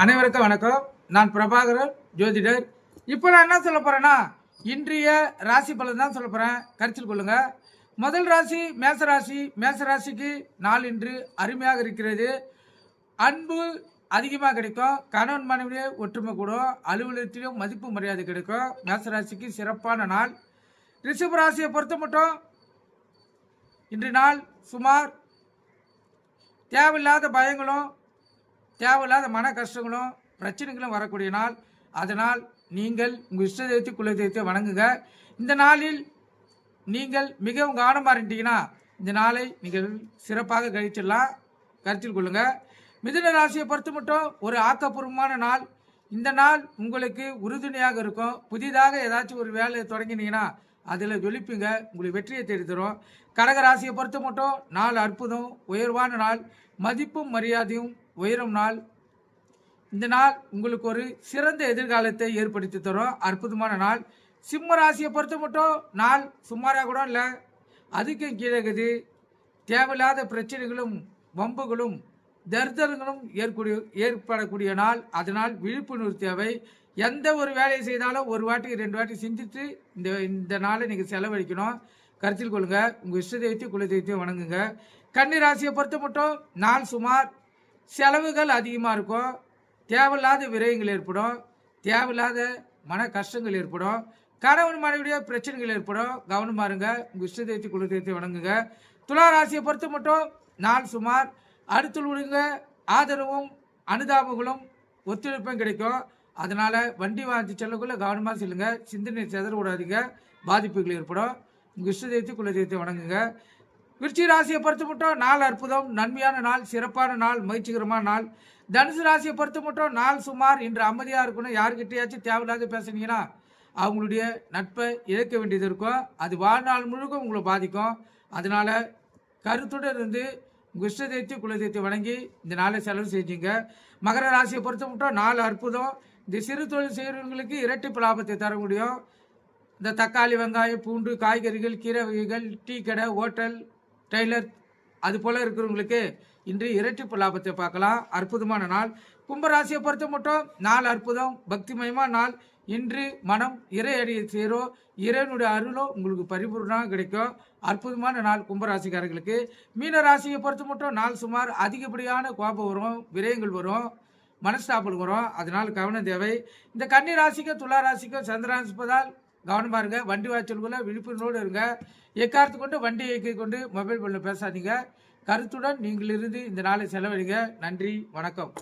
அனைவருக்கும் வணக்கம். நான் பிரபாகரன் ஜோதிடர். இப்போ நான் என்ன சொல்ல போறேன்னா, இன்றைய ராசி பலன் தான் சொல்ல போறேன். கருத்தில் கொள்ளுங்க. முதல் ராசி மேசராசி. மேசராசிக்கு நாள் இன்று அருமையாக இருக்கிறது. அன்பு அதிகமாக கிடைக்கும். கணவன் மனைவியே ஒற்றுமை கூடும். அலுவலகத்திலும் மதிப்பு மரியாதை கிடைக்கும். மேசராசிக்கு சிறப்பான நாள். ரிஷப ராசியை பொறுத்த மட்டும் இன்று நாள் சுமார் தேவையில்லாத பயங்களும் தேவையில்லாத மன கஷ்டங்களும் பிரச்சனைகளும் வரக்கூடிய நாள். அதனால் நீங்கள் உங்கள் இஷ்ட தெய்வத்தை குல தெய்வத்தை வணங்குங்க. இந்த நாளில் நீங்கள் மிகவும் கவனமாக இருந்தீங்கன்னா இந்த நாளை நீங்கள் சிறப்பாக கழிச்சிடலாம். கருத்தில் கொள்ளுங்க. மிதுன ராசியை பொறுத்த மட்டும் ஒரு ஆக்கப்பூர்வமான நாள். இந்த நாள் உங்களுக்கு உறுதுணையாக இருக்கும். புதிதாக ஏதாச்சும் ஒரு வேலையை தொடங்கினீங்கன்னா அதில் ஜொலிப்புங்க. உங்களுக்கு வெற்றியை தேடி தரும். கடக ராசியை பொறுத்த மட்டும் நாள் அற்புதம், உயர்வான நாள். மதிப்பும் மரியாதையும் உயரும் நாள். இந்த நாள் உங்களுக்கு ஒரு சிறந்த எதிர்காலத்தை ஏற்படுத்தி தரும். அற்புதமான நாள். சிம்ம ராசியை பொறுத்த மட்டும் நாள் சுமாராக கூட இல்லை, அதுக்கும் கீழே தேவையில்லாத பிரச்சனைகளும் வம்புகளும் தர்தர்களும் ஏற்படக்கூடிய நாள். அதனால் விழிப்புணர்வு தேவை. எந்த ஒரு வேலையை செய்தாலும் ஒரு வாட்டி 2 வாட்டி சிந்தித்து இந்த நாளை நீங்கள் செலவழிக்கணும். கருத்தில் கொள்ளுங்க. உங்கள் இஷ்ட தெய்வத்தையும் குல தெய்வத்தையும் வணங்குங்க. கன்னி ராசியை பொறுத்த மட்டும் நாள் சுமார் செலவுகள் அதிகமாக இருக்கும். தேவையில்லாத விரயங்கள் ஏற்படும். தேவையில்லாத மன கஷ்டங்கள் ஏற்படும். கணவன் மனைவிடைய பிரச்சனைகள் ஏற்படும். கவனமாக இருங்க. உங்கள் இஷ்ட தெய்வத்தை குல தெய்வத்தை வணங்குங்க. துலா ராசியை பொறுத்த மட்டும் நாள் சுமார் அடுத்துள்ள ஆதரவும் அனுதாபங்களும் ஒத்துழைப்பும் கிடைக்கும். அதனால் வண்டி வாங்கி செல்லக்குள்ள கவனமாக செல்லுங்க. சிந்தனை செதற விடாதீங்க. பாதிப்புகள் ஏற்படும். உங்கள் இஷ்ட தெய்வத்தை குல தெய்வத்தை வணங்குங்க. விருச்சிக ராசியை பொறுத்த மட்டும் நாள் அற்புதம், நன்மையான நாள், சிறப்பான நாள், மகிழ்ச்சிகரமான நாள். தனுசு ராசியை பொறுத்த மட்டும் நாள் சுமார் இன்று அமைதியாக இருக்கணும். யாருக்கிட்டையாச்சும் தேவையில்லாத பேசுனீங்கன்னா அவங்களுடைய நட்பை இழக்க வேண்டியது இருக்கும். அது வாழ்நாள் முழுக்க உங்களை பாதிக்கும். அதனால் கருத்துடன் இருந்து உங்கள் இஷ்ட தெய்வத்தை குல தெய்வத்தை வணங்கி இந்த நாளை செலவு செஞ்சீங்க. மகர ராசியை பொறுத்த மட்டும் நாள் அற்புதம். இந்த சிறு தொழில் செய்கிறவங்களுக்கு இரட்டிப்பு லாபத்தை தர முடியும். இந்த தக்காளி, வெங்காயம், பூண்டு, காய்கறிகள், கீரை வகைகள், டீ கடை, ஹோட்டல், டெய்லர் அது போல் இருக்கிறவங்களுக்கு இன்று இரட்டிப்பு லாபத்தை பார்க்கலாம். அற்புதமான நாள். கும்பராசியை பொறுத்த மட்டும் நாள் அற்புதம், பக்திமயமான நாள். இன்று மனம் இறை அடியை சேரும். இறைவனுடைய அருளும் உங்களுக்கு பரிபூர்ணமாக கிடைக்கும். அற்புதமான நாள் கும்பராசிக்காரர்களுக்கு. மீன ராசியை பொறுத்த மட்டும் நாள் சுமார் அதிகப்படியான கோபம் வரும், விரயங்கள் வரும், மனஸ்தாபம் வரும். அதனால் கவனம் தேவை. இந்த கன்னி ராசிக்கும் துலா ராசிக்கும் சந்திராசிப்பதால் கவனமாக இருங்க. வண்டி வாய்ச்சல்குள்ள விழிப்புணர்வோடு இருங்க. எக்காரத்து கொண்டு வண்டி இயக்கி கொண்டு மொபைல் ஃபோனில் பேசாதீங்க. கருத்துடன் நீங்கள் இருந்து இந்த நாளை செலவழிங்க. நன்றி, வணக்கம்.